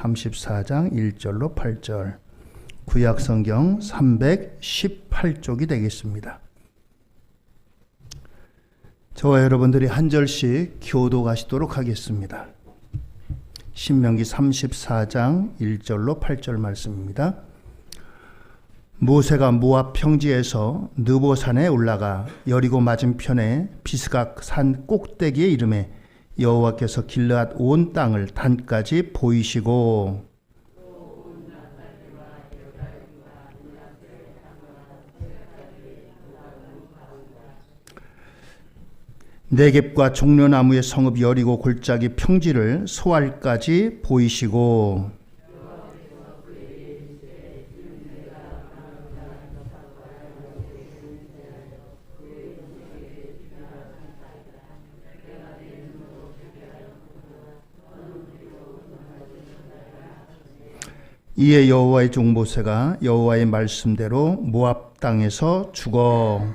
34장 1절로 8절, 구약성경 318쪽이 되겠습니다. 저와 여러분들이 한 절씩 교독하시도록 하겠습니다. 신명기 34장 1절로 8절 말씀입니다. 모세가 모압 평지에서 느보산에 올라가 여리고 맞은편에 비스각 산 꼭대기에 이르매 여호와께서 길르앗 온 땅을 단까지 보이시고 네겝과 종려나무의 성읍 여리고 골짜기 평지를 소알까지 보이시고 이에 여호와의 종 모세가 여호와의 말씀대로 모압 땅에서 죽어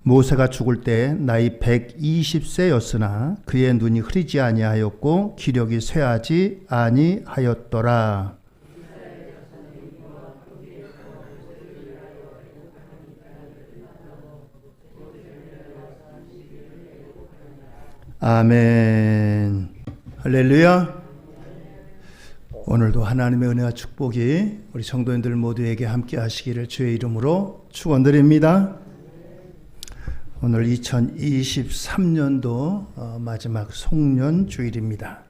모세가 죽을 때 나이 120세였으나 그의 눈이 흐리지 아니하였고 기력이 쇠하지 아니하였더라. 아멘. 할렐루야. 오늘도 하나님의 은혜와 축복이 우리 성도님들 모두에게 함께 하시기를 주의 이름으로 축원드립니다. 오늘 2023년도 마지막 송년 주일입니다.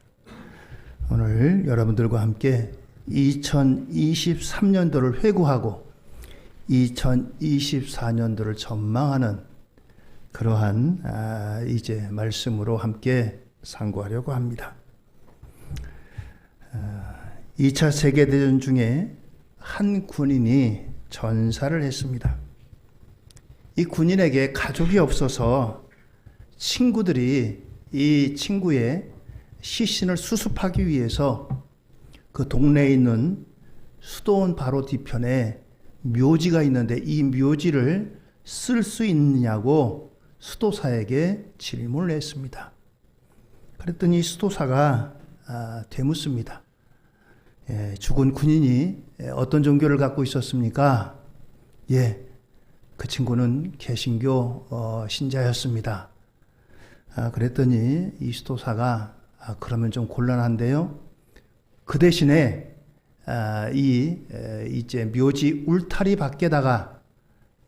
오늘 여러분들과 함께 2023년도를 회고하고 2024년도를 전망하는 그러한 이제 말씀으로 함께 상고하려고 합니다. 2차 세계대전 중에 한 군인이 전사를 했습니다. 이 군인에게 가족이 없어서 친구들이 이 친구의 시신을 수습하기 위해서 그 동네에 있는 수도원 바로 뒤편에 묘지가 있는데 이 묘지를 쓸 수 있느냐고 수도사에게 질문을 했습니다. 그랬더니 수도사가 되묻습니다. 죽은 군인이 어떤 종교를 갖고 있었습니까? 그 친구는 개신교 신자였습니다. 그랬더니 이 수도사가 그러면 좀 곤란한데요. 그 대신에 이제 묘지 울타리 밖에다가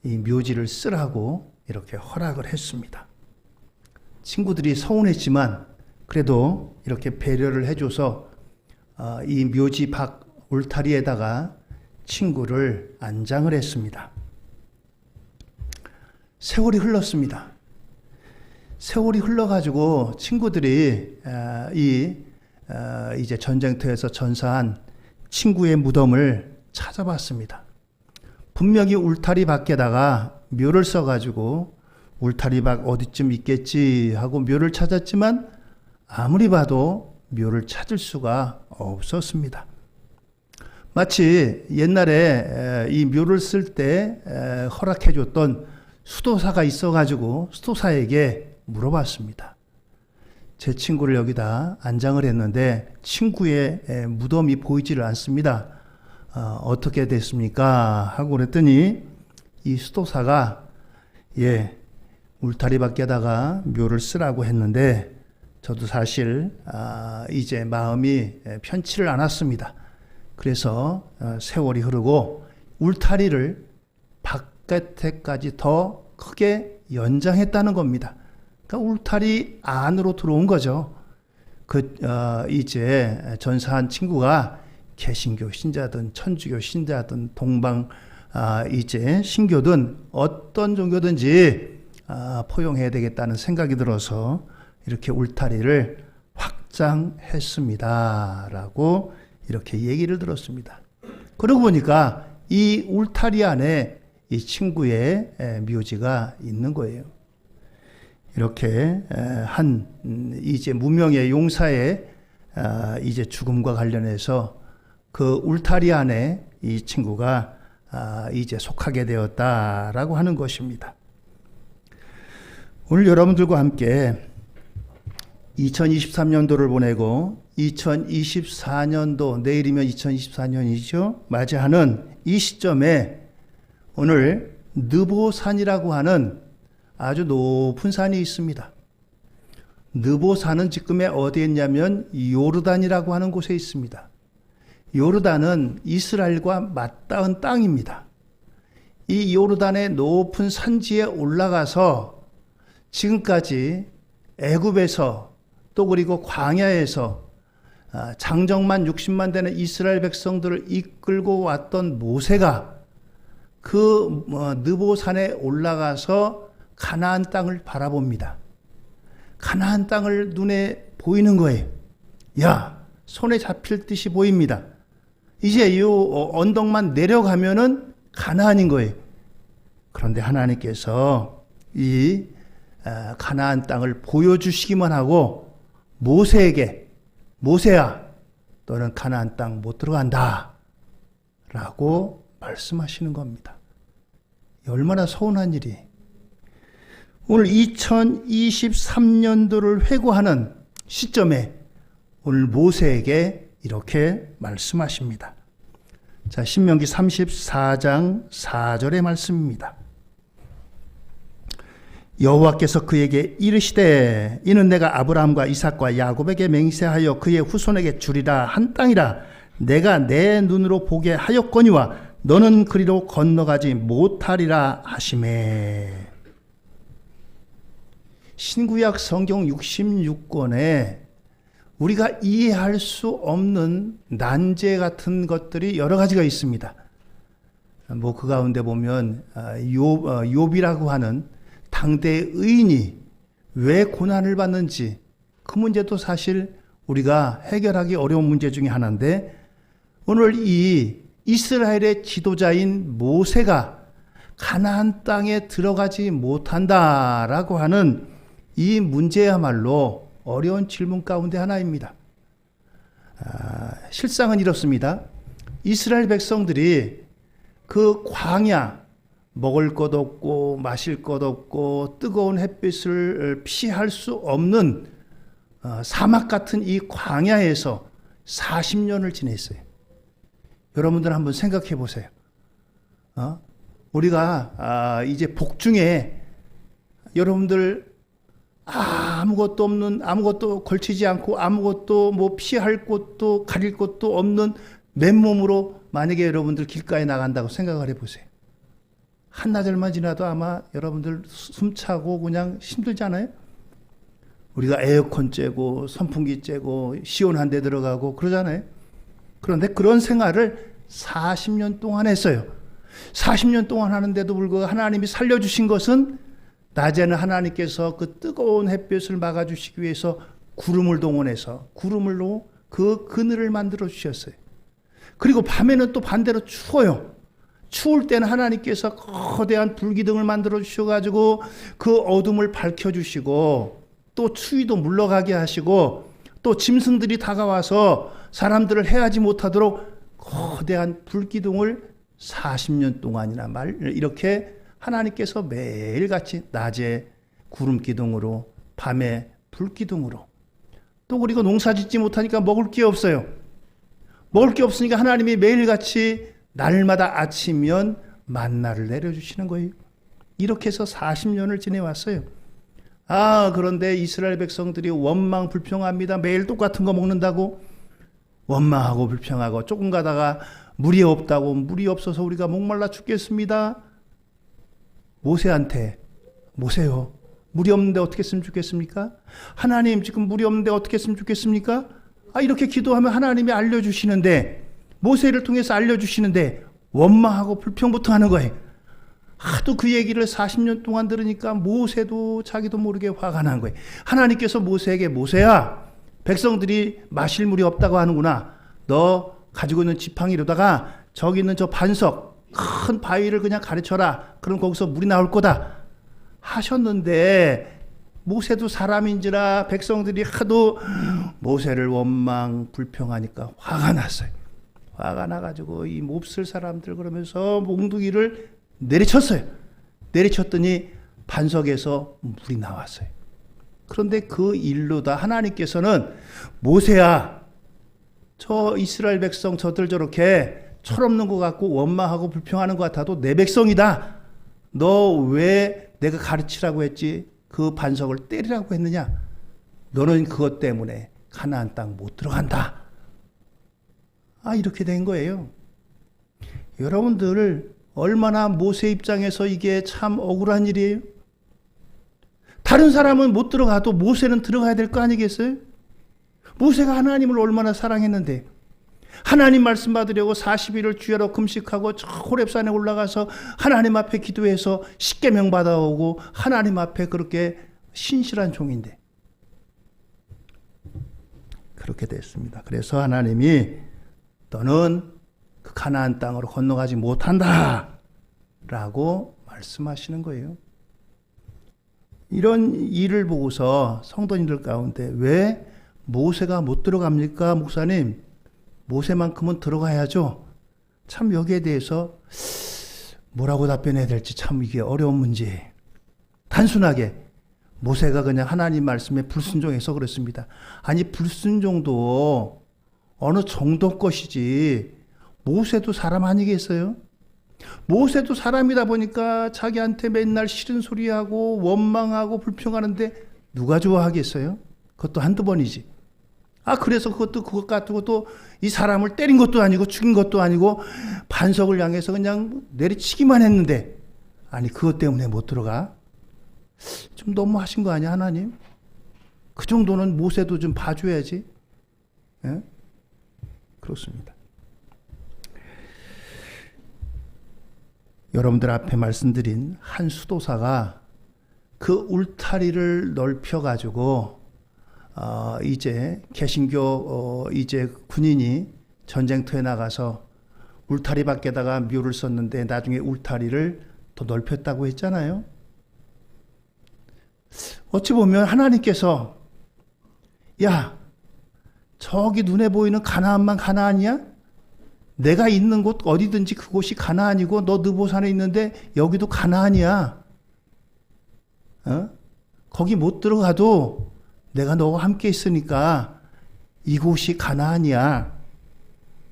이 묘지를 쓰라고 이렇게 허락을 했습니다. 친구들이 서운했지만 그래도 이렇게 배려를 해줘서 이 묘지 밖 울타리에다가 친구를 안장을 했습니다. 세월이 흘렀습니다. 세월이 흘러가지고 친구들이 이제 전쟁터에서 전사한 친구의 무덤을 찾아봤습니다. 분명히 울타리 밖에다가 묘를 써가지고 울타리 밖 어디쯤 있겠지 하고 묘를 찾았지만 아무리 봐도 묘를 찾을 수가 없었습니다. 마치 옛날에 이 묘를 쓸 때 허락해줬던 수도사가 있어가지고 수도사에게 물어봤습니다. 제 친구를 여기다 안장을 했는데 친구의 무덤이 보이지를 않습니다. 어떻게 됐습니까? 하고 그랬더니 이 수도사가 울타리 밖에다가 묘를 쓰라고 했는데 저도 사실 이제 마음이 편치를 않았습니다. 그래서 세월이 흐르고 울타리를 바깥에까지 더 크게 연장했다는 겁니다. 그러니까 울타리 안으로 들어온 거죠. 이제 전사한 친구가 개신교 신자든 천주교 신자든 동방 이제 신교든 어떤 종교든지 포용해야 되겠다는 생각이 들어서 이렇게 울타리를 확장했습니다. 라고 이렇게 얘기를 들었습니다. 그러고 보니까 이 울타리 안에 이 친구의 묘지가 있는 거예요. 이렇게 한 이제 무명의 용사의 이제 죽음과 관련해서 그 울타리 안에 이 친구가 이제 속하게 되었다라고 하는 것입니다. 오늘 여러분들과 함께 2023년도를 보내고 2024년도, 내일이면 2024년이죠. 맞이하는 이 시점에 오늘 느보산이라고 하는 아주 높은 산이 있습니다. 느보산은 지금에 어디에 있냐면 요르단이라고 하는 곳에 있습니다. 요르단은 이스라엘과 맞닿은 땅입니다. 이 요르단의 높은 산지에 올라가서 지금까지 애굽에서 또 그리고 광야에서 장정만 60만 되는 이스라엘 백성들을 이끌고 왔던 모세가 그 느보산에 올라가서 가나안 땅을 바라봅니다. 가나안 땅을 눈에 보이는 거예요. 야, 손에 잡힐 듯이 보입니다. 이제 이 언덕만 내려가면은 가나안인 거예요. 그런데 하나님께서 이 가나안 땅을 보여주시기만 하고 모세에게, 모세야, 너는 가나안 땅 못 들어간다 라고 말씀하시는 겁니다. 얼마나 서운한 일이. 오늘 2023년도를 회고하는 시점에 오늘 모세에게 이렇게 말씀하십니다. 자, 신명기 34장 4절의 말씀입니다. 여호와께서 그에게 이르시되 이는 내가 아브라함과 이삭과 야곱에게 맹세하여 그의 후손에게 주리라 한 땅이라 내가 내 눈으로 보게 하였거니와 너는 그리로 건너가지 못하리라 하시매. 신구약 성경 66권에 우리가 이해할 수 없는 난제 같은 것들이 여러 가지가 있습니다. 그 가운데 보면 욥이라고 하는 당대의 의인이 왜 고난을 받는지 그 문제도 사실 우리가 해결하기 어려운 문제 중에 하나인데, 오늘 이 이스라엘의 지도자인 모세가 가나안 땅에 들어가지 못한다라고 하는 이 문제야말로 어려운 질문 가운데 하나입니다. 실상은 이렇습니다. 이스라엘 백성들이 그 광야, 먹을 것 없고 마실 것 없고 뜨거운 햇빛을 피할 수 없는 사막 같은 이 광야에서 40년을 지냈어요. 여러분들 한번 생각해 보세요. 우리가 이제 복중에 여러분들 아무것도 없는, 아무것도 걸치지 않고 아무것도 뭐 피할 곳도 가릴 곳도 없는 맨몸으로 만약에 여러분들 길가에 나간다고 생각을 해보세요. 한나절만 지나도 아마 여러분들 숨차고 그냥 힘들지 않아요? 우리가 에어컨 쬐고 선풍기 쬐고 시원한 데 들어가고 그러잖아요. 그런데 그런 생활을 40년 동안 했어요. 40년 동안 하는데도 불구하고 하나님이 살려주신 것은 낮에는 하나님께서 그 뜨거운 햇볕을 막아주시기 위해서 구름을 동원해서 구름으로 그 그늘을 만들어 주셨어요. 그리고 밤에는 또 반대로 추워요. 추울 때는 하나님께서 거대한 불기둥을 만들어 주셔가지고 그 어둠을 밝혀주시고 또 추위도 물러가게 하시고 또 짐승들이 다가와서 사람들을 해하지 못하도록 거대한 불기둥을 40년 동안이나 이렇게 하나님께서 매일같이 낮에 구름기둥으로 밤에 불기둥으로 또 그리고 농사짓지 못하니까 먹을 게 없어요. 먹을 게 없으니까 하나님이 매일같이 날마다 아침이면 만나를 내려주시는 거예요. 이렇게 해서 40년을 지내왔어요. 그런데 이스라엘 백성들이 원망 불평합니다. 매일 똑같은 거 먹는다고 원망하고 불평하고 조금 가다가 물이 없다고 물이 없어서 우리가 목말라 죽겠습니다. 모세한테 모세요, 물이 없는데 어떻게 했으면 좋겠습니까? 하나님 지금 물이 없는데 어떻게 했으면 좋겠습니까? 이렇게 기도하면 하나님이 알려주시는데, 모세를 통해서 알려주시는데 원망하고 불평부터 하는 거예요. 하도 그 얘기를 40년 동안 들으니까 모세도 자기도 모르게 화가 난 거예요. 하나님께서 모세에게 모세야, 백성들이 마실 물이 없다고 하는구나. 너 가지고 있는 지팡이로다가 저기 있는 저 반석 큰 바위를 그냥 가르쳐라. 그럼 거기서 물이 나올 거다 하셨는데, 모세도 사람인지라 백성들이 하도 모세를 원망 불평하니까 화가 났어요. 화가 나가지고 이 몹쓸 사람들 그러면서 몽둥이를 내리쳤어요. 내리쳤더니 반석에서 물이 나왔어요. 그런데 그 일로다 하나님께서는 모세야, 저 이스라엘 백성 저들 저렇게 철없는 것 같고 원망하고 불평하는 것 같아도 내 백성이다. 너 왜 내가 가르치라고 했지? 그 반석을 때리라고 했느냐? 너는 그것 때문에 가나안 땅 못 들어간다. 이렇게 된 거예요. 여러분들 얼마나 모세 입장에서 이게 참 억울한 일이에요. 다른 사람은 못 들어가도 모세는 들어가야 될 거 아니겠어요? 모세가 하나님을 얼마나 사랑했는데 하나님 말씀 받으려고 40일을 주야로 금식하고 저 호렙산에 올라가서 하나님 앞에 기도해서 십계명 받아오고 하나님 앞에 그렇게 신실한 종인데 그렇게 됐습니다. 그래서 하나님이 너는 그 가나안 땅으로 건너가지 못한다 라고 말씀하시는 거예요. 이런 일을 보고서 성도님들 가운데 왜 모세가 못 들어갑니까? 목사님, 모세만큼은 들어가야죠. 참 여기에 대해서 뭐라고 답변해야 될지 참 이게 어려운 문제. 단순하게 모세가 그냥 하나님 말씀에 불순종해서 그렇습니다. 아니 불순종도 어느 정도 것이지 모세도 사람 아니겠어요? 모세도 사람이다 보니까 자기한테 맨날 싫은 소리하고 원망하고 불평하는데 누가 좋아하겠어요? 그것도 한두 번이지. 그래서 그것 가지고 또 이 사람을 때린 것도 아니고 죽인 것도 아니고 반석을 향해서 그냥 내리치기만 했는데 아니 그것 때문에 못 들어가? 좀 너무 하신 거 아니야 하나님? 그 정도는 모세도 좀 봐줘야지. 예? 그렇습니다. 여러분들 앞에 말씀드린 한 수도사가 그 울타리를 넓혀가지고 이제 개신교 이제 군인이 전쟁터에 나가서 울타리 밖에다가 묘를 썼는데 나중에 울타리를 더 넓혔다고 했잖아요. 어찌 보면 하나님께서 야 저기 눈에 보이는 가나안만 가나안이야? 내가 있는 곳 어디든지 그곳이 가나안이고 너 느보산에 있는데 여기도 가나안이야. 거기 못 들어가도 내가 너와 함께 있으니까 이곳이 가나안이야.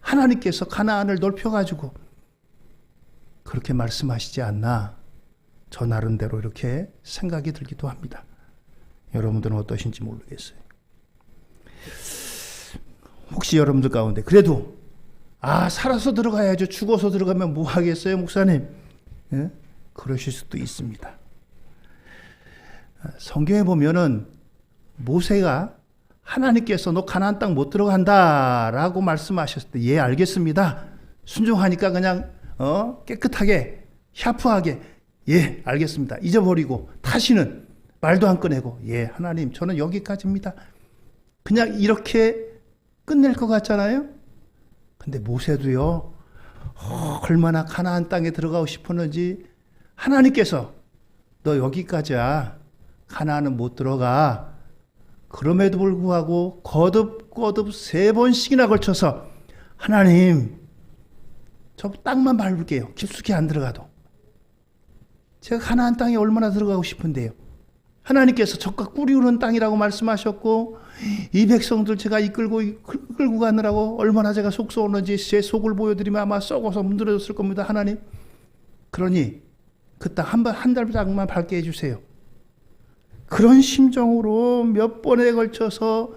하나님께서 가나안을 넓혀가지고 그렇게 말씀하시지 않나 저 나름대로 이렇게 생각이 들기도 합니다. 여러분들은 어떠신지 모르겠어요. 혹시 여러분들 가운데 그래도 살아서 들어가야죠. 죽어서 들어가면 뭐 하겠어요, 목사님? 예? 그러실 수도 있습니다. 성경에 보면은 모세가 하나님께서 너 가나안 땅 못 들어간다라고 말씀하셨을 때 예, 알겠습니다. 순종하니까 그냥 깨끗하게 샤프하게 예, 알겠습니다. 잊어버리고 다시는 말도 안 꺼내고 예, 하나님 저는 여기까지입니다. 그냥 이렇게 끝낼 것 같잖아요. 근데 모세도요, 얼마나 가나안 땅에 들어가고 싶었는지 하나님께서 너 여기까지야. 가나안은 못 들어가. 그럼에도 불구하고 거듭 3번씩이나 걸쳐서 하나님 저 땅만 밟을게요. 깊숙이 안 들어가도. 제가 가나안 땅에 얼마나 들어가고 싶은데요. 하나님께서 적과 꿀이 흐르는 땅이라고 말씀하셨고 이 백성들 제가 끌고 가느라고 얼마나 제가 속서오는지 제 속을 보여드리면 아마 썩어서 문드러졌을 겁니다. 하나님. 그러니 그 땅 한 달짝만 밟게 해주세요. 그런 심정으로 몇 번에 걸쳐서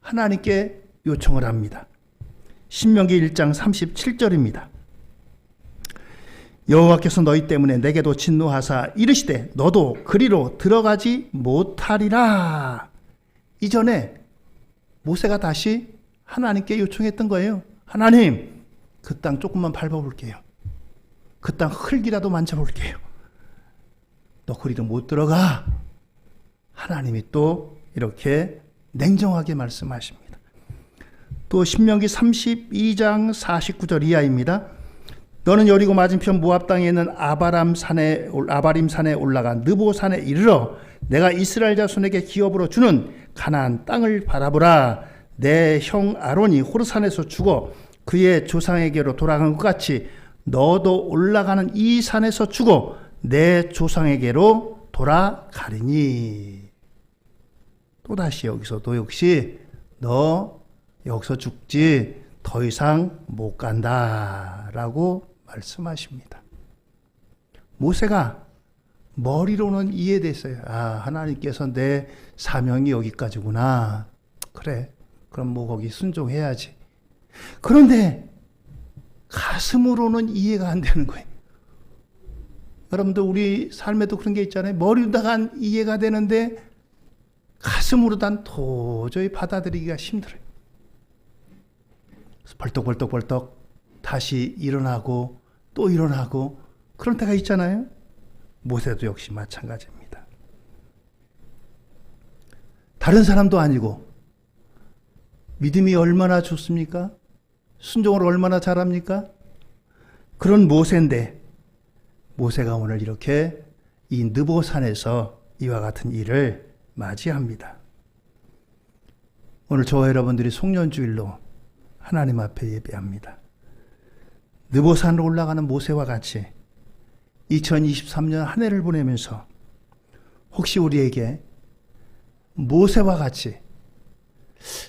하나님께 요청을 합니다. 신명기 1장 37절입니다. 여호와께서 너희 때문에 내게도 진노하사 이르시되 너도 그리로 들어가지 못하리라. 이전에 모세가 다시 하나님께 요청했던 거예요. 하나님, 그 땅 조금만 밟아볼게요. 그 땅 흙이라도 만져볼게요. 너 그리로 못 들어가. 하나님이 또 이렇게 냉정하게 말씀하십니다. 또 신명기 32장 49절 이하입니다. 너는 여리고 맞은편 모압 땅에 있는 아바림 산에 올라가 느보산에 이르러 내가 이스라엘 자손에게 기업으로 주는 가나안 땅을 바라보라. 내 형 아론이 호르산에서 죽어 그의 조상에게로 돌아간 것 같이 너도 올라가는 이 산에서 죽어 내 조상에게로 돌아가리니. 또다시 여기서도 역시 너 여기서 죽지 더 이상 못 간다라고 말씀하십니다. 모세가 머리로는 이해됐어요. 하나님께서 내 사명이 여기까지구나. 그래, 그럼 뭐 거기 순종해야지. 그런데 가슴으로는 이해가 안 되는 거예요. 여러분들 우리 삶에도 그런 게 있잖아요. 머리로다가 이해가 되는데 가슴으로 난 도저히 받아들이기가 힘들어요. 벌떡벌떡 다시 일어나고 또 일어나고 그런 때가 있잖아요. 모세도 역시 마찬가지입니다. 다른 사람도 아니고 믿음이 얼마나 좋습니까? 순종을 얼마나 잘합니까? 그런 모세인데 모세가 오늘 이렇게 이 느보산에서 이와 같은 일을 맞이합니다. 오늘 저와 여러분들이 송년주일로 하나님 앞에 예배합니다. 느보산으로 올라가는 모세와 같이 2023년 한 해를 보내면서 혹시 우리에게 모세와 같이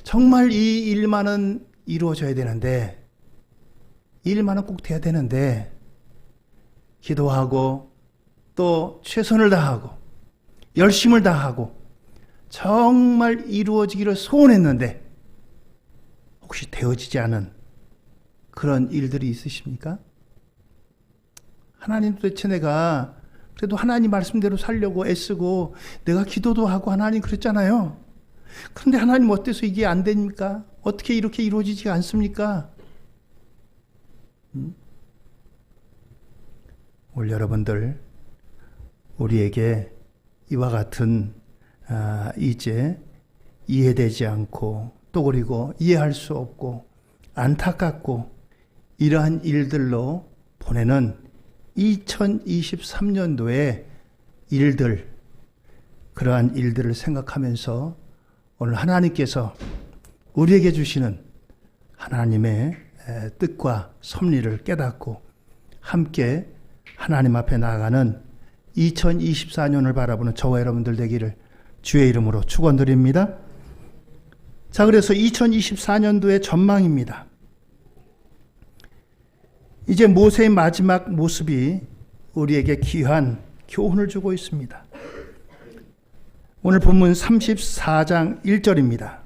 정말 이 일만은 이루어져야 되는데 이 일만은 꼭 돼야 되는데 기도하고 또 최선을 다하고 열심을 다하고 정말 이루어지기를 소원했는데 혹시 되어지지 않은 그런 일들이 있으십니까? 하나님 도대체 내가 그래도 하나님 말씀대로 살려고 애쓰고 내가 기도도 하고 하나님 그랬잖아요. 그런데 하나님 어때서 이게 안 됩니까? 어떻게 이렇게 이루어지지 않습니까? 오늘 여러분들 우리에게 이와 같은 이제 이해되지 않고 또 그리고 이해할 수 없고 안타깝고 이러한 일들로 보내는 2023년도의 일들, 그러한 일들을 생각하면서 오늘 하나님께서 우리에게 주시는 하나님의 뜻과 섭리를 깨닫고 함께 하나님 앞에 나아가는 2024년을 바라보는 저와 여러분들 되기를 주의 이름으로 축원드립니다. 자, 그래서 2024년도의 전망입니다. 이제 모세의 마지막 모습이 우리에게 귀한 교훈을 주고 있습니다. 오늘 본문 34장 1절입니다.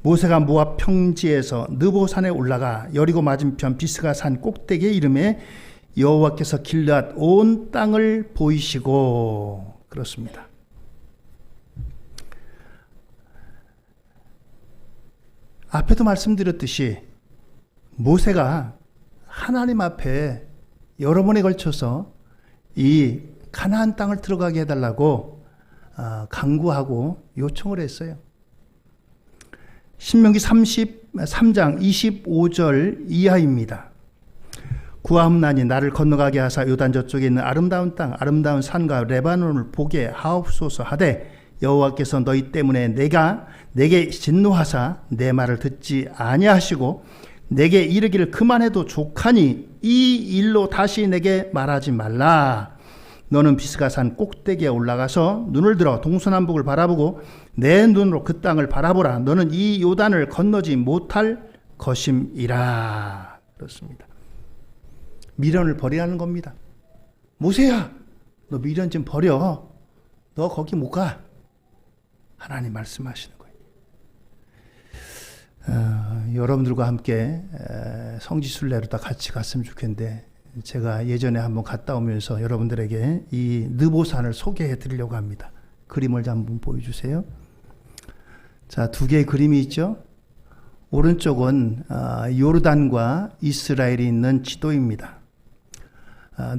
모세가 모압 평지에서 느보산에 올라가 여리고 맞은편 비스가 산 꼭대기에 이름에 여호와께서 길앗 온 땅을 보이시고 그렇습니다. 앞에도 말씀드렸듯이 모세가 하나님 앞에 여러 번에 걸쳐서 이 가나안 땅을 들어가게 해달라고 간구하고 요청을 했어요. 신명기 33장 25절 이하입니다. 구하옵나니 나를 건너가게 하사 요단 저쪽에 있는 아름다운 땅 아름다운 산과 레바논을 보게 하옵소서 하되 여호와께서 너희 때문에 내게 진노하사 내 말을 듣지 아니하시고 내게 이르기를 그만해도 족하니 이 일로 다시 내게 말하지 말라. 너는 비스가산 꼭대기에 올라가서 눈을 들어 동서남북을 바라보고 내 눈으로 그 땅을 바라보라. 너는 이 요단을 건너지 못할 것임이라. 그렇습니다. 미련을 버리라는 겁니다. 모세야, 너 미련 좀 버려. 너 거기 못 가. 하나님 말씀하시는 거예요. 여러분들과 함께 성지순례로 다 같이 갔으면 좋겠는데 제가 예전에 한번 갔다 오면서 여러분들에게 이 느보산을 소개해 드리려고 합니다. 그림을 한번 보여주세요. 자, 두 개의 그림이 있죠. 오른쪽은 요르단과 이스라엘이 있는 지도입니다.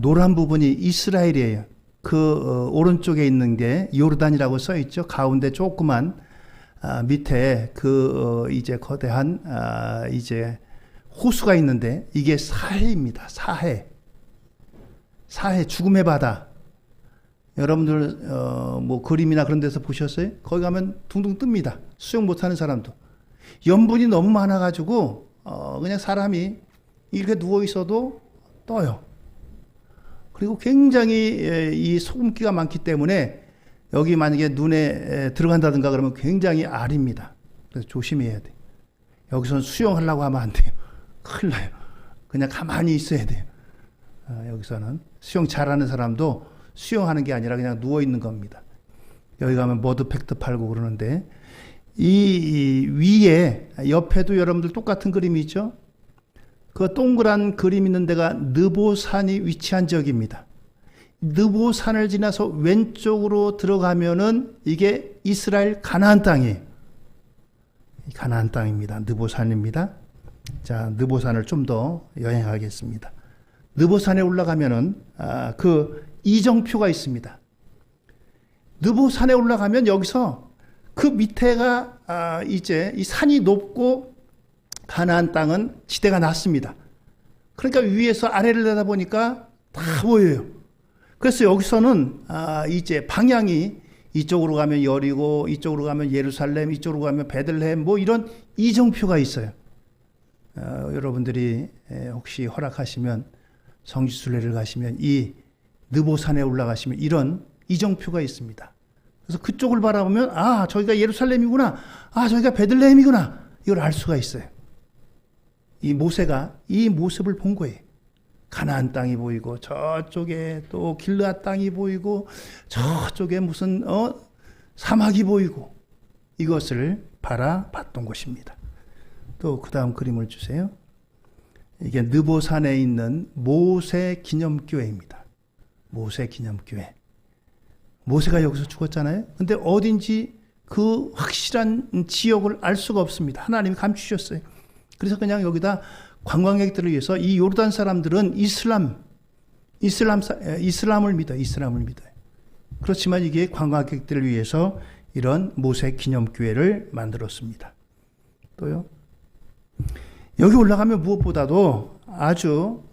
노란 부분이 이스라엘이에요. 그 오른쪽에 있는 게 요르단이라고 써 있죠. 가운데 조그만 밑에 이제 거대한 이제 호수가 있는데 이게 사해입니다. 사해 죽음의 바다. 여러분들 뭐 그림이나 그런 데서 보셨어요? 거기 가면 둥둥 뜹니다. 수영 못하는 사람도. 염분이 너무 많아가지고 그냥 사람이 이렇게 누워 있어도 떠요. 그리고 굉장히 이 소금기가 많기 때문에 여기 만약에 눈에 들어간다든가 그러면 굉장히 알입니다. 그래서 조심해야 돼. 여기서는 수영하려고 하면 안 돼요. 큰일 나요. 그냥 가만히 있어야 돼요. 여기서는 수영 잘하는 사람도 수영하는 게 아니라 그냥 누워 있는 겁니다. 여기 가면 머드팩트 팔고 그러는데 이 위에 옆에도 여러분들 똑같은 그림이 있죠. 그 동그란 그림 있는 데가 느보산이 위치한 지역입니다. 느보산을 지나서 왼쪽으로 들어가면은 이게 이스라엘 가나안 땅이에요. 가나안 땅입니다. 느보산입니다. 자, 느보산을 좀 더 여행하겠습니다. 느보산에 올라가면은 그 이정표가 있습니다. 느보산에 올라가면 여기서 그 밑에가 이제 이 산이 높고 가나안 땅은 지대가 낮습니다. 그러니까 위에서 아래를 내다보니까 다 보여요. 그래서 여기서는 이제 방향이 이쪽으로 가면 여리고, 이쪽으로 가면 예루살렘, 이쪽으로 가면 베들레헴, 뭐 이런 이정표가 있어요. 여러분들이 혹시 허락하시면 성지순례를 가시면 이 느보산에 올라가시면 이런 이정표가 있습니다. 그래서 그쪽을 바라보면 저기가 예루살렘이구나, 저기가 베들레헴이구나, 이걸 알 수가 있어요. 이 모세가 이 모습을 본 거예요. 가나안 땅이 보이고 저쪽에 또 길르앗 땅이 보이고 저쪽에 무슨 사막이 보이고 이것을 바라봤던 것입니다. 또 그 다음 그림을 주세요. 이게 느보산에 있는 모세 기념교회입니다. 모세 기념교회. 모세가 여기서 죽었잖아요. 근데 어딘지 그 확실한 지역을 알 수가 없습니다. 하나님이 감추셨어요. 그래서 그냥 여기다 관광객들을 위해서 이 요르단 사람들은 이슬람을 믿어요. 그렇지만 이게 관광객들을 위해서 이런 모세 기념교회를 만들었습니다. 또요. 여기 올라가면 무엇보다도 아주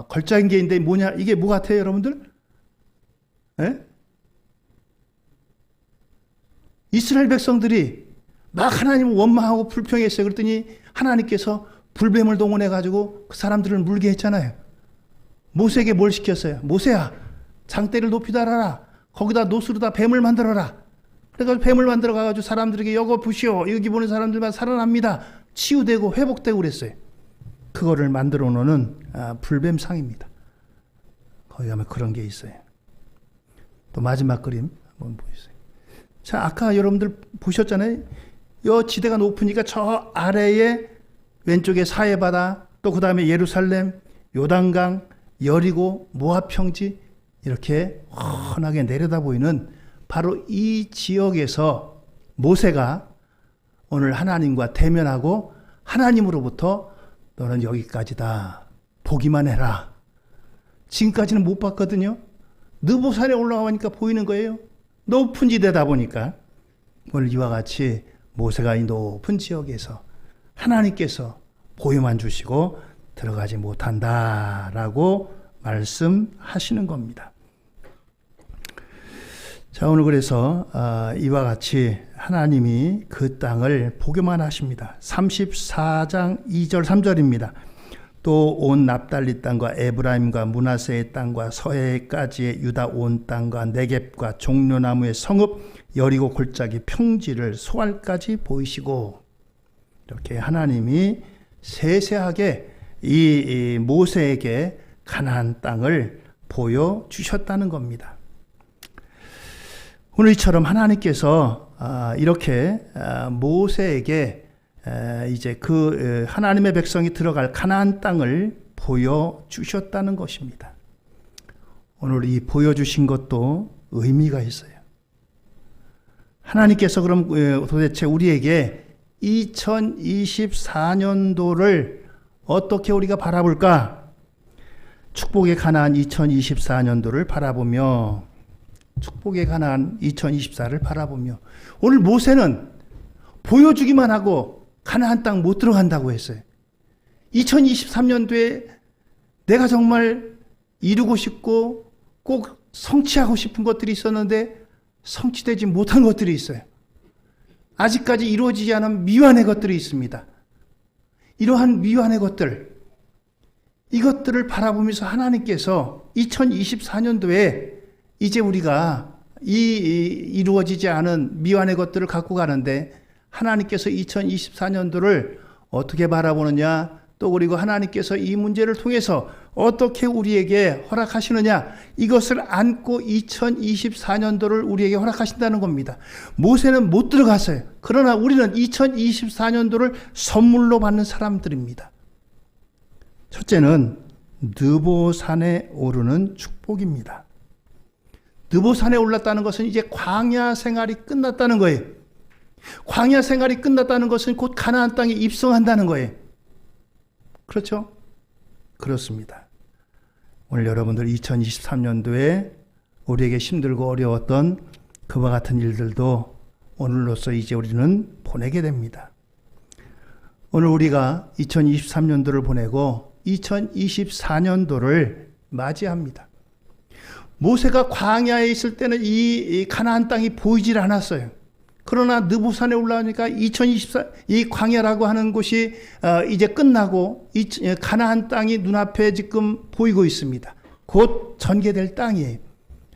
걸작인 게 있는데 뭐냐? 이게 뭐 같아요, 여러분들? 네? 이스라엘 백성들이 막 하나님을 원망하고 불평했어요. 그랬더니 하나님께서 불뱀을 동원해가지고 그 사람들을 물게 했잖아요. 모세에게 뭘 시켰어요? 모세야, 장대를 높이 달아라. 거기다 노스로다 뱀을 만들어라. 그래서 뱀을 만들어가지고 사람들에게 여거 보시오. 여기 보는 사람들만 살아납니다. 치유되고 회복되고 그랬어요. 그거를 만들어 놓는 불뱀상입니다. 거기 가면 그런 게 있어요. 또 마지막 그림 한번 보세요. 자, 아까 여러분들 보셨잖아요. 이 지대가 높으니까 저 아래에 왼쪽에 사해바다, 또 그 다음에 예루살렘, 요단강, 여리고, 모압 평지 이렇게 훤하게 내려다 보이는 바로 이 지역에서 모세가 오늘 하나님과 대면하고 하나님으로부터 너는 여기까지다. 보기만 해라. 지금까지는 못 봤거든요. 느보산에 올라가니까 보이는 거예요. 높은 지대다 보니까 오늘 이와 같이 모세가 이 높은 지역에서 하나님께서 보여만 주시고 들어가지 못한다라고 말씀하시는 겁니다. 자, 오늘 그래서 이와 같이 하나님이 그 땅을 보게만 하십니다. 34장 2절 3절입니다. 또 온 납달리 땅과 에브라임과 므낫세의 땅과 서해까지의 유다 온 땅과 네겝과 종려나무의 성읍 여리고 골짜기 평지를 소알까지 보이시고, 이렇게 하나님이 세세하게 이 모세에게 가나안 땅을 보여주셨다는 겁니다. 오늘 이처럼 하나님께서 이렇게 모세에게 이제 그 하나님의 백성이 들어갈 가나안 땅을 보여주셨다는 것입니다. 오늘 이 보여주신 것도 의미가 있어요. 하나님께서 그럼 도대체 우리에게 2024년도를 어떻게 우리가 바라볼까? 축복의 가나안 2024년도를 바라보며, 축복의 가나안 2024를 바라보며, 오늘 모세는 보여주기만 하고 가나안 땅 못 들어간다고 했어요. 2023년도에 내가 정말 이루고 싶고 꼭 성취하고 싶은 것들이 있었는데 성취되지 못한 것들이 있어요. 아직까지 이루어지지 않은 미완의 것들이 있습니다. 이러한 미완의 것들, 이것들을 바라보면서 하나님께서 2024년도에 이제 우리가 이루어지지 않은 미완의 것들을 갖고 가는데 하나님께서 2024년도를 어떻게 바라보느냐, 또 그리고 하나님께서 이 문제를 통해서 어떻게 우리에게 허락하시느냐, 이것을 안고 2024년도를 우리에게 허락하신다는 겁니다. 모세는 못 들어갔어요. 그러나 우리는 2024년도를 선물로 받는 사람들입니다. 첫째는 느보산에 오르는 축복입니다. 느보산에 올랐다는 것은 이제 광야 생활이 끝났다는 거예요. 광야 생활이 끝났다는 것은 곧 가나안 땅에 입성한다는 거예요. 그렇죠? 그렇습니다. 오늘 여러분들 2023년도에 우리에게 힘들고 어려웠던 그와 같은 일들도 오늘로써 이제 우리는 보내게 됩니다. 오늘 우리가 2023년도를 보내고 2024년도를 맞이합니다. 모세가 광야에 있을 때는 이 가나안 땅이 보이질 않았어요. 그러나 느보산에 올라오니까 2024 이 광야라고 하는 곳이 이제 끝나고 이 가나안 땅이 눈앞에 지금 보이고 있습니다. 곧 전개될 땅이에요.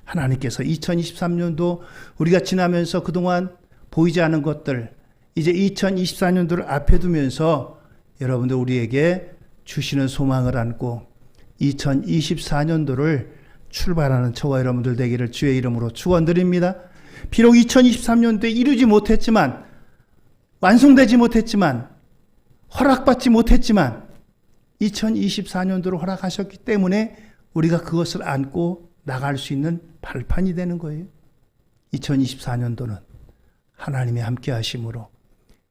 하나님께서 2023년도 우리가 지나면서 그동안 보이지 않은 것들, 이제 2024년도를 앞에 두면서 여러분들 우리에게 주시는 소망을 안고 2024년도를 출발하는 저와 여러분들 되기를 주의 이름으로 축원드립니다. 비록 2023년도에 이루지 못했지만, 완성되지 못했지만, 허락받지 못했지만 2024년도를 허락하셨기 때문에 우리가 그것을 안고 나갈 수 있는 발판이 되는 거예요. 2024년도는 하나님의 함께 하심으로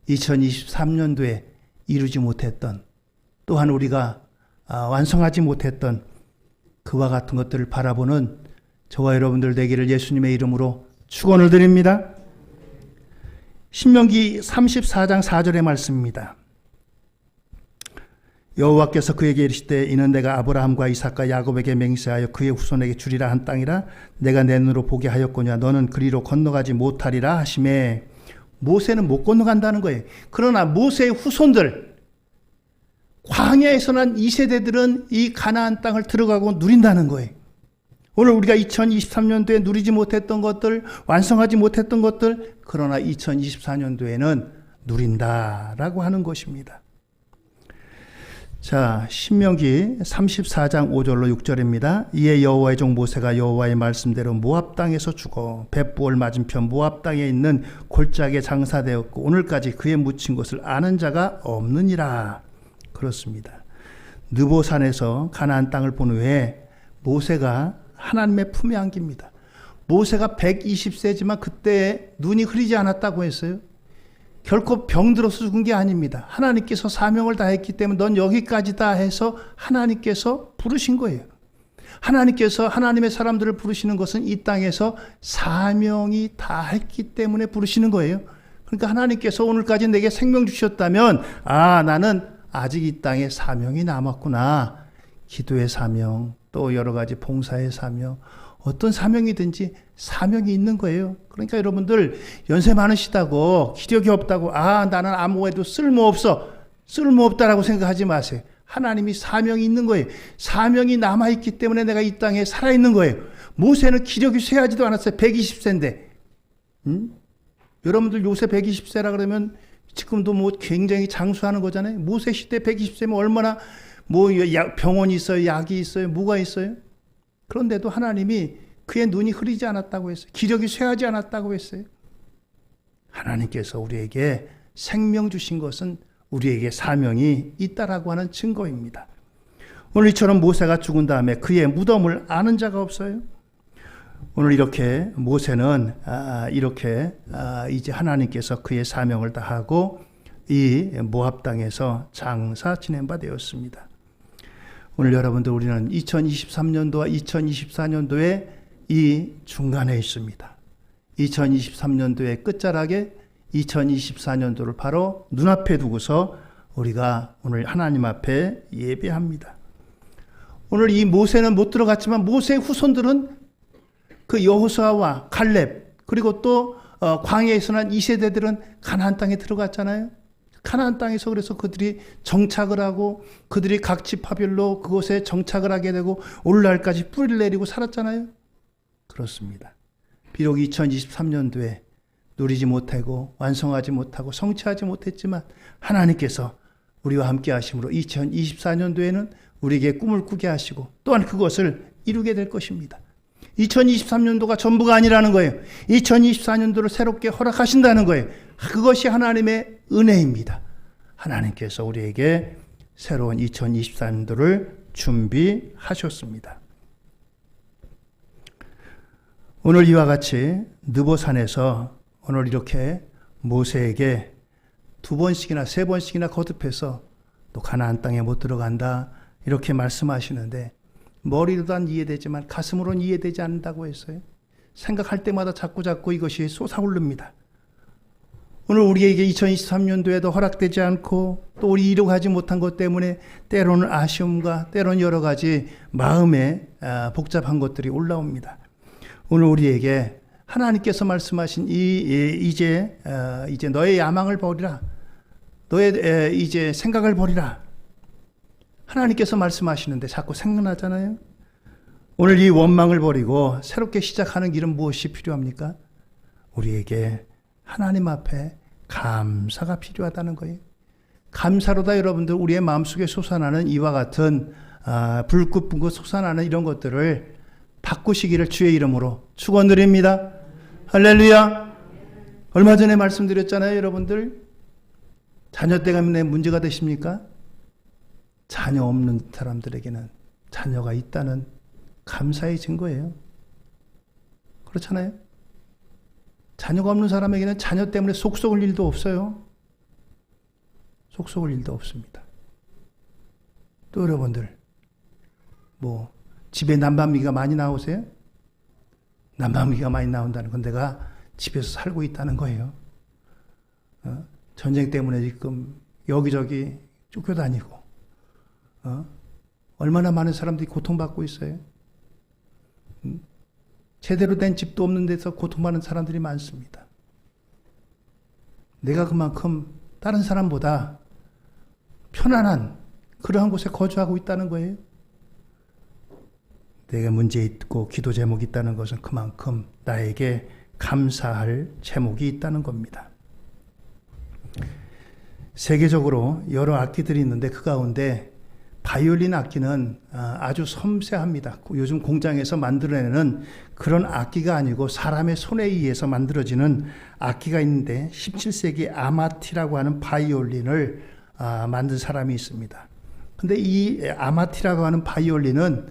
2023년도에 이루지 못했던, 또한 우리가 완성하지 못했던 그와 같은 것들을 바라보는 저와 여러분들 되기를 예수님의 이름으로 축원을 드립니다. 신명기 34장 4절의 말씀입니다. 여호와께서 그에게 이르시되 이는 내가 아브라함과 이삭과 야곱에게 맹세하여 그의 후손에게 주리라 한 땅이라 내가 내 눈으로 보게 하였거니와 너는 그리로 건너가지 못하리라 하시매. 모세는 못 건너간다는 거예요. 그러나 모세의 후손들, 광야에서 난 2세대들은 이 가나안 땅을 들어가고 누린다는 거예요. 오늘 우리가 2023년도에 누리지 못했던 것들, 완성하지 못했던 것들, 그러나 2024년도에는 누린다라고 하는 것입니다. 자, 신명기 34장 5절로 6절입니다. 이에 여호와의 종 모세가 여호와의 말씀대로 모압 땅에서 죽어 벳부올 맞은편 모압 땅에 있는 골짜기에 장사되었고 오늘까지 그의 묻힌 것을 아는 자가 없느니라. 그렇습니다. 느보산에서 가나안 땅을 본 후에 모세가 하나님의 품에 안깁니다. 모세가 120세지만 그때 눈이 흐리지 않았다고 했어요. 결코 병들어서 죽은 게 아닙니다. 하나님께서 사명을 다했기 때문에 넌 여기까지다 해서 하나님께서 부르신 거예요. 하나님께서 하나님의 사람들을 부르시는 것은 이 땅에서 사명이 다했기 때문에 부르시는 거예요. 그러니까 하나님께서 오늘까지 내게 생명 주셨다면 나는 아직 이 땅에 사명이 남았구나. 기도의 사명, 또 여러 가지 봉사의 사명, 어떤 사명이든지 사명이 있는 거예요. 그러니까 여러분들 연세 많으시다고, 기력이 없다고, 나는 아무에도 쓸모없다라고 생각하지 마세요. 하나님이 사명이 있는 거예요. 사명이 남아있기 때문에 내가 이 땅에 살아있는 거예요. 모세는 기력이 쇠하지도 않았어요. 120세인데. 여러분들 요새 120세라 그러면 지금도 뭐 굉장히 장수하는 거잖아요. 모세 시대 120세면 얼마나 병원이 있어요, 약이 있어요, 뭐가 있어요. 그런데도 하나님이 그의 눈이 흐리지 않았다고 했어요. 기력이 쇠하지 않았다고 했어요. 하나님께서 우리에게 생명 주신 것은 우리에게 사명이 있다라고 하는 증거입니다. 오늘 이처럼 모세가 죽은 다음에 그의 무덤을 아는 자가 없어요. 오늘 이렇게 모세는 이제 하나님께서 그의 사명을 다하고 이 모압 땅에서 장사 지낸 바 되었습니다. 오늘 여러분들 우리는 2023년도와 2024년도에 이 중간에 있습니다. 2023년도의 끝자락에 2024년도를 바로 눈앞에 두고서 우리가 오늘 하나님 앞에 예배합니다. 오늘 이 모세는 못 들어갔지만 모세의 후손들은 그 여호수아와 갈렙 그리고 또 광야에서 난 2세대들은 가나안 땅에 들어갔잖아요. 가나안 땅에서 그래서 그들이 정착을 하고 그들이 각 지파별로 그곳에 정착을 하게 되고 오늘날까지 뿌리를 내리고 살았잖아요. 그렇습니다. 비록 2023년도에 누리지 못하고 완성하지 못하고 성취하지 못했지만 하나님께서 우리와 함께 하심으로 2024년도에는 우리에게 꿈을 꾸게 하시고 또한 그것을 이루게 될 것입니다. 2023년도가 전부가 아니라는 거예요. 2024년도를 새롭게 허락하신다는 거예요. 그것이 하나님의 은혜입니다. 하나님께서 우리에게 새로운 2024년도를 준비하셨습니다. 오늘 이와 같이 느보산에서 오늘 이렇게 모세에게 2번씩이나 3번씩이나 거듭해서 또 가나안 땅에 못 들어간다 이렇게 말씀하시는데 머리로는 이해되지만 가슴으로는 이해되지 않는다고 했어요. 생각할 때마다 자꾸 이것이 솟아오릅니다. 오늘 우리에게 2023년도에도 허락되지 않고 또 우리 이루고 하지 못한 것 때문에 때로는 아쉬움과 때로는 여러 가지 마음에 복잡한 것들이 올라옵니다. 오늘 우리에게 하나님께서 말씀하신 이제 너의 야망을 버리라. 너의 이제 생각을 버리라. 하나님께서 말씀하시는데 자꾸 생각나잖아요. 오늘 이 원망을 버리고 새롭게 시작하는 길은 무엇이 필요합니까? 우리에게 하나님 앞에 감사가 필요하다는 거예요. 감사로다 여러분들 우리의 마음속에 솟아나는 이와 같은 불긋불긋 솟아나는 이런 것들을 바꾸시기를 주의 이름으로 축원드립니다. 할렐루야. 얼마 전에 말씀드렸잖아요. 여러분들 자녀 때문에 문제가 되십니까? 자녀 없는 사람들에게는 자녀가 있다는 감사의 증거예요. 그렇잖아요. 자녀가 없는 사람에게는 자녀 때문에 속 썩을 일도 없어요. 속 썩을 일도 없습니다. 또 여러분들 집에 난방비가 많이 나오세요? 난방비가 많이 나온다는 건 내가 집에서 살고 있다는 거예요. 전쟁 때문에 지금 여기저기 쫓겨다니고 얼마나 많은 사람들이 고통받고 있어요. 제대로 된 집도 없는 데서 고통받는 사람들이 많습니다. 내가 그만큼 다른 사람보다 편안한 그러한 곳에 거주하고 있다는 거예요. 내가 문제 있고 기도 제목이 있다는 것은 그만큼 나에게 감사할 제목이 있다는 겁니다. 세계적으로 여러 악기들이 있는데 그 가운데 바이올린 악기는 아주 섬세합니다. 요즘 공장에서 만들어내는 그런 악기가 아니고 사람의 손에 의해서 만들어지는 악기가 있는데 17세기 아마티라고 하는 바이올린을 만든 사람이 있습니다. 근데 이 아마티라고 하는 바이올린은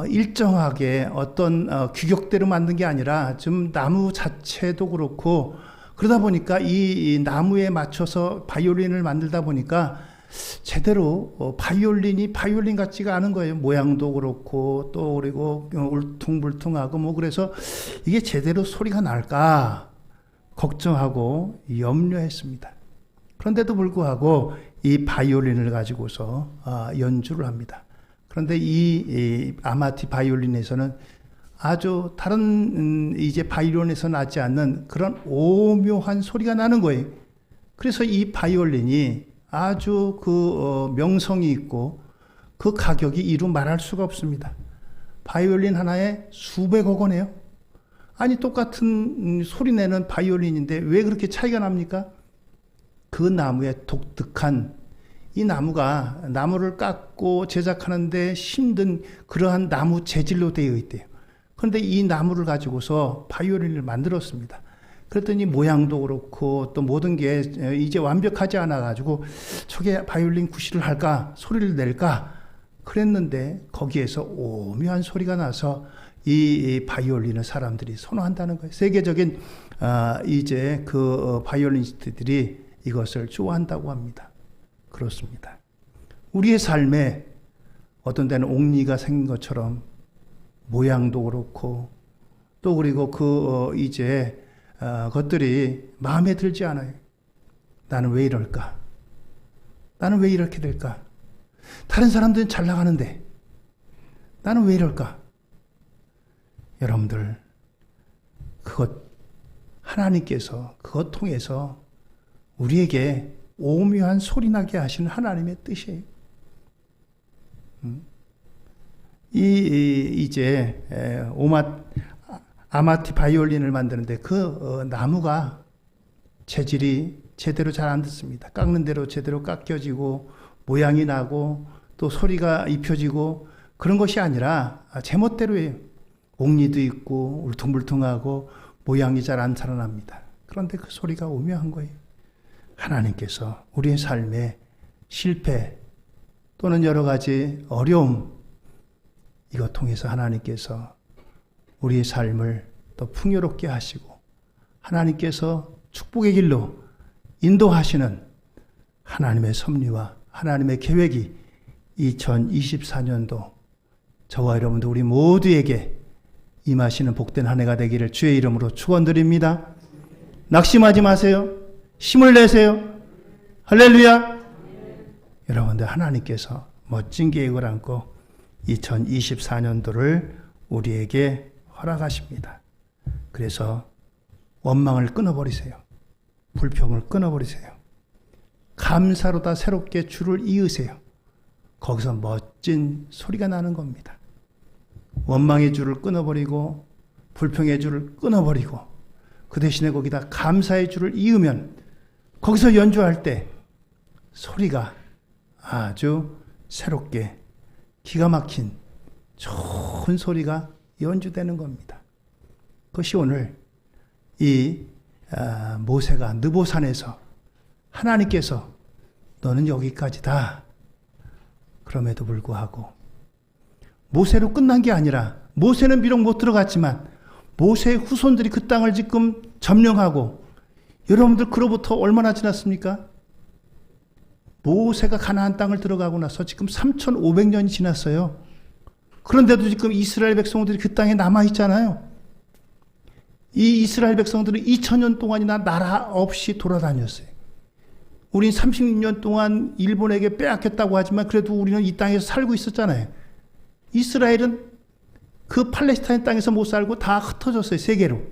일정하게 어떤 규격대로 만든 게 아니라 좀 나무 자체도 그렇고 그러다 보니까 이 나무에 맞춰서 바이올린을 만들다 보니까 제대로 바이올린이 바이올린 같지가 않은 거예요. 모양도 그렇고 또 그리고 울퉁불퉁하고 그래서 이게 제대로 소리가 날까 걱정하고 염려했습니다. 그런데도 불구하고 이 바이올린을 가지고서 연주를 합니다. 그런데 이 아마티 바이올린에서는 아주 다른 이제 바이올린에서 나지 않는 그런 오묘한 소리가 나는 거예요. 그래서 이 바이올린이 아주 명성이 있고 그 가격이 이루 말할 수가 없습니다. 바이올린 하나에 수백억 원이에요. 아니 똑같은 소리 내는 바이올린인데 왜 그렇게 차이가 납니까? 그 나무의 독특한 이 나무가 나무를 깎고 제작하는데 힘든 그러한 나무 재질로 되어 있대요. 그런데 이 나무를 가지고서 바이올린을 만들었습니다. 그랬더니 모양도 그렇고 또 모든 게 이제 완벽하지 않아가지고 저게 바이올린 구실을 할까 소리를 낼까 그랬는데 거기에서 오묘한 소리가 나서 이 바이올린을 사람들이 선호한다는 거예요. 세계적인 이제 그 바이올리니스트들이 이것을 좋아한다고 합니다. 그렇습니다. 우리의 삶에 어떤 데는 옥리가 생긴 것처럼 모양도 그렇고 또 그리고 이제 것들이 마음에 들지 않아요. 나는 왜 이럴까? 나는 왜 이렇게 될까? 다른 사람들은 잘 나가는데 나는 왜 이럴까? 여러분들 그것 하나님께서 그것 통해서 우리에게 오묘한 소리 나게 하시는 하나님의 뜻이에요. 이제 아마티 바이올린을 만드는데 그 나무가 재질이 제대로 잘 안 듣습니다. 깎는 대로 제대로 깎여지고 모양이 나고 또 소리가 입혀지고 그런 것이 아니라 제멋대로예요. 옥니도 있고 울퉁불퉁하고 모양이 잘 안 살아납니다. 그런데 그 소리가 오묘한 거예요. 하나님께서 우리의 삶에 실패 또는 여러 가지 어려움, 이것 통해서 하나님께서 우리의 삶을 더 풍요롭게 하시고 하나님께서 축복의 길로 인도하시는 하나님의 섭리와 하나님의 계획이 2024년도 저와 여러분들 우리 모두에게 임하시는 복된 한 해가 되기를 주의 이름으로 축원드립니다. 낙심하지 마세요. 힘을 내세요. 할렐루야. 여러분들 하나님께서 멋진 계획을 안고 2024년도를 우리에게 허락하십니다. 그래서 원망을 끊어버리세요. 불평을 끊어버리세요. 감사로 다 새롭게 주를 이으세요. 거기서 멋진 소리가 나는 겁니다. 원망의 줄을 끊어버리고 불평의 줄을 끊어버리고 그 대신에 거기다 감사의 줄을 이으면 거기서 연주할 때 소리가 아주 새롭게 기가 막힌 좋은 소리가 연주되는 겁니다. 그것이 오늘 이 모세가 느보산에서 하나님께서 너는 여기까지다. 그럼에도 불구하고 모세로 끝난 게 아니라 모세는 비록 못 들어갔지만 모세의 후손들이 그 땅을 지금 점령하고 여러분들 그로부터 얼마나 지났습니까? 모세가 가나안 땅을 들어가고 나서 지금 3,500년이 지났어요. 그런데도 지금 이스라엘 백성들이 그 땅에 남아있잖아요. 이 이스라엘 백성들은 2000년 동안이나 나라 없이 돌아다녔어요. 우린 30년 동안 일본에게 빼앗겼다고 하지만 그래도 우리는 이 땅에서 살고 있었잖아요. 이스라엘은 그 팔레스타인 땅에서 못 살고 다 흩어졌어요. 세계로.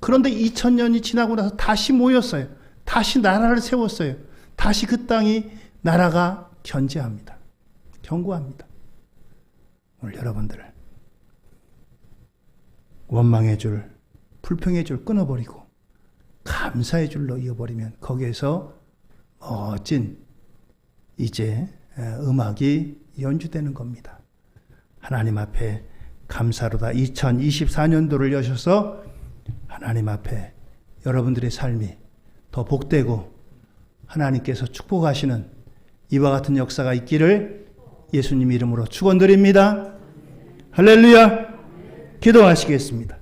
그런데 2000년이 지나고 나서 다시 모였어요. 다시 나라를 세웠어요. 다시 그 땅이 나라가 견제합니다. 견고합니다. 오늘 여러분들 원망의 줄, 불평의 줄 끊어버리고 감사의 줄로 이어버리면 거기에서 멋진 이제 음악이 연주되는 겁니다. 하나님 앞에 감사로다 2024년도를 여셔서 하나님 앞에 여러분들의 삶이 더 복되고 하나님께서 축복하시는 이와 같은 역사가 있기를 예수님 이름으로 축원드립니다. 할렐루야. 기도하시겠습니다.